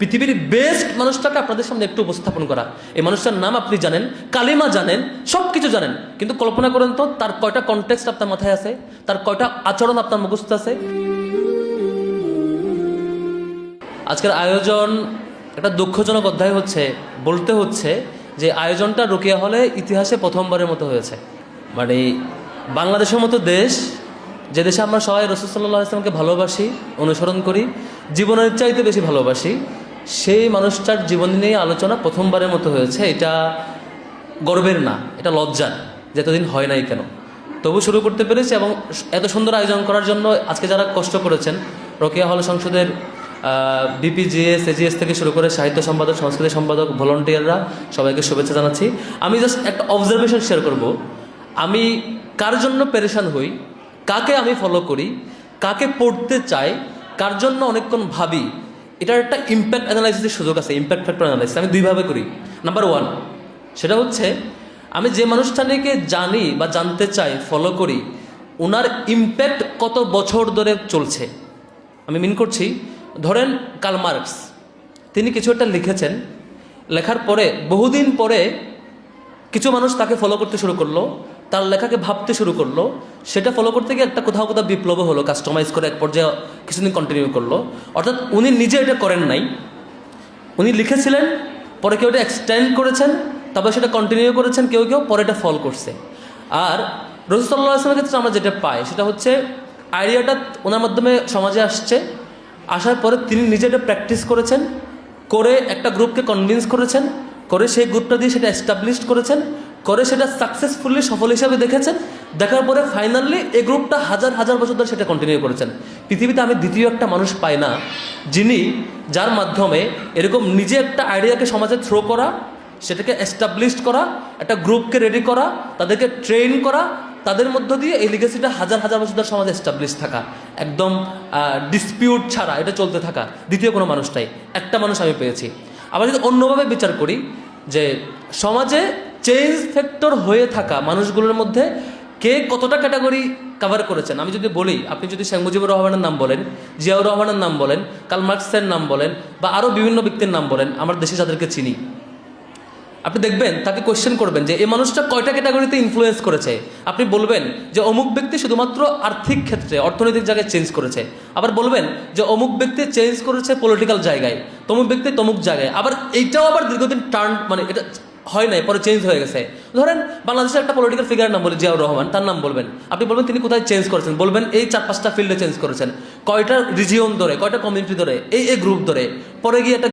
পৃথিবীর বেস্ট মানুষটাকে আপনাদের সামনে একটু উপস্থাপন করা। এই মানুষটার নাম আপনি জানেন, কালিমা জানেন, সব কিছু জানেন, কিন্তু কল্পনা করেন তো তার কয়টা কনটেক্সট আপনার মাথায় আছে, তার কয়টা আচরণ আপনার মুখস্থ আছে। আজকের আয়োজন একটা দুঃখজনক অধ্যায় হচ্ছে, বলতে হচ্ছে যে আয়োজনটা রোকেয়া হলে ইতিহাসে প্রথমবারের মতো হয়েছে। মানে বাংলাদেশের মতো দেশ, যে দেশে আমরা সবাই রাসূল সাল্লাল্লাহু আলাইহি ওয়াসাল্লামকে ভালোবাসি, অনুসরণ করি, জীবনের চাইতে বেশি ভালোবাসি, সেই মানুষটার জীবন নিয়ে আলোচনা প্রথমবারের মতো হয়েছে। এটা গর্বের না, এটা লজ্জার, যে এতদিন হয় নাই কেন। তবু শুরু করতে পেরেছি, এবং এত সুন্দর আয়োজন করার জন্য আজকে যারা কষ্ট করেছেন, রোকেয়া হল সংসদের বিপিজিএস, এজিএস থেকে শুরু করে সাহিত্য সম্পাদক, সংস্কৃতি সম্পাদক, ভলান্টিয়াররা, সবাইকে শুভেচ্ছা জানাচ্ছি। আমি জাস্ট একটা অবজারভেশন শেয়ার করব। আমি কার জন্য পেরেশান হই, কাকে আমি ফলো করি, কাকে পড়তে চাই, কার জন্য অনেকক্ষণ ভাবি, এটার একটা ইম্প্যাক্ট অ্যানালাইসিসের সুযোগ আছে। ইম্প্যাক্ট ফ্যাক্টর অ্যানালাইসিস আমি দুইভাবে করি। নাম্বার ওয়ান, সেটা হচ্ছে আমি যে মানুষটাকে জানি বা জানতে চাই, ফলো করি, ওনার ইম্প্যাক্ট কত বছর ধরে চলছে। আমি মিন করছি, ধরেন কার্ল মার্কস, তিনি কিছু একটা লিখেছেন, লেখার পরে বহুদিন পরে কিছু মানুষ তাকে ফলো করতে শুরু করলো, তার লেখাকে ভাবতে শুরু করলো, সেটা ফলো করতে গিয়ে একটা কোথাও কোথাও বিপ্লব হলো, কাস্টমাইজ করে এক পর্যায়ে কিছুদিন কন্টিনিউ করলো। অর্থাৎ উনি নিজে এটা করেন নাই, উনি লিখেছিলেন, পরে কেউ এটা এক্সটেন্ড করেছেন, তারপরে সেটা কন্টিনিউ করেছেন কেউ কেউ, পরে এটা ফল করছে। আর রাসূল সাল্লাল্লাহু আলাইহি ওয়াসাল্লামের ক্ষেত্রে আমরা যেটা পাই সেটা হচ্ছে আইডিয়াটা ওনার মাধ্যমে সমাজে আসছে, আসার পরে তিনি নিজে এটা প্র্যাকটিস করেছেন, করে একটা গ্রুপকে কনভিন্স করেছেন, করে সেই গ্রুপটা দিয়ে সেটা এস্টাবলিশ করেছেন, করে সেটা সাকসেসফুলি সফল হিসাবে দেখেছেন, দেখার পরে ফাইনালি এই গ্রুপটা হাজার হাজার বছর ধরে সেটা কন্টিনিউ করেছেন। পৃথিবীতে আমি দ্বিতীয় একটা মানুষ পাই না যিনি, যার মাধ্যমে এরকম নিজে একটা আইডিয়াকে সমাজে থ্রো করা, সেটাকে এস্টাবলিশ করা, একটা গ্রুপকে রেডি করা, তাদেরকে ট্রেন করা, তাদের মধ্য দিয়ে এই লিগেসিটা হাজার হাজার বছর ধরে সমাজে এস্টাবলিশ থাকা, একদম ডিসপিউট ছাড়া এটা চলতে থাকা, দ্বিতীয় কোনো মানুষটাই একটা মানুষ আমি পেয়েছি। আবার যদি অন্যভাবে বিচার করি, যে সমাজে চেঞ্জ ফ্যাক্টর হয়ে থাকা মানুষগুলোর মধ্যে কে কতটা ক্যাটাগরি কভার করেছেন, আমি যদি বলি, আপনি যদি শেখ মুজিবুর রহমানের নাম বলেন, জিয়াউর রহমানের নাম বলেন, কার্ল মার্কসের নাম বলেন, বা আরও বিভিন্ন ব্যক্তির নাম বলেন, আমার দেশে যাদেরকে চিনি, আপনি দেখবেন তাকে কোয়েশ্চেন করবেন যে এই মানুষটা কয়টা ক্যাটাগরিতে ইনফ্লুয়েন্স করেছে। আপনি বলবেন যে অমুক ব্যক্তি শুধুমাত্র আর্থিক ক্ষেত্রে, অর্থনৈতিক জায়গায় চেঞ্জ করেছে। আবার বলবেন যে অমুক ব্যক্তি চেঞ্জ করেছে পলিটিক্যাল জায়গায়, তমুক ব্যক্তি তমুক জায়গায়। আবার এইটাও আবার দীর্ঘদিন টার্ন, মানে এটা হয় নাই, পরে চেঞ্জ হয়ে গেছে। ধরেন বাংলাদেশের একটা পলিটিক্যাল ফিগারের নাম বলি, জিয়াউর রহমান, তার নাম বলবেন, আপনি বলবেন তিনি কোথায় চেঞ্জ করেছেন, বলবেন এই 4-5টা ফিল্ডে চেঞ্জ করেছেন, কয়টা রিজিয়ন ধরে, কয়টা কমিউনিটি ধরে, এই গ্রুপ ধরে, পরে গিয়ে একটা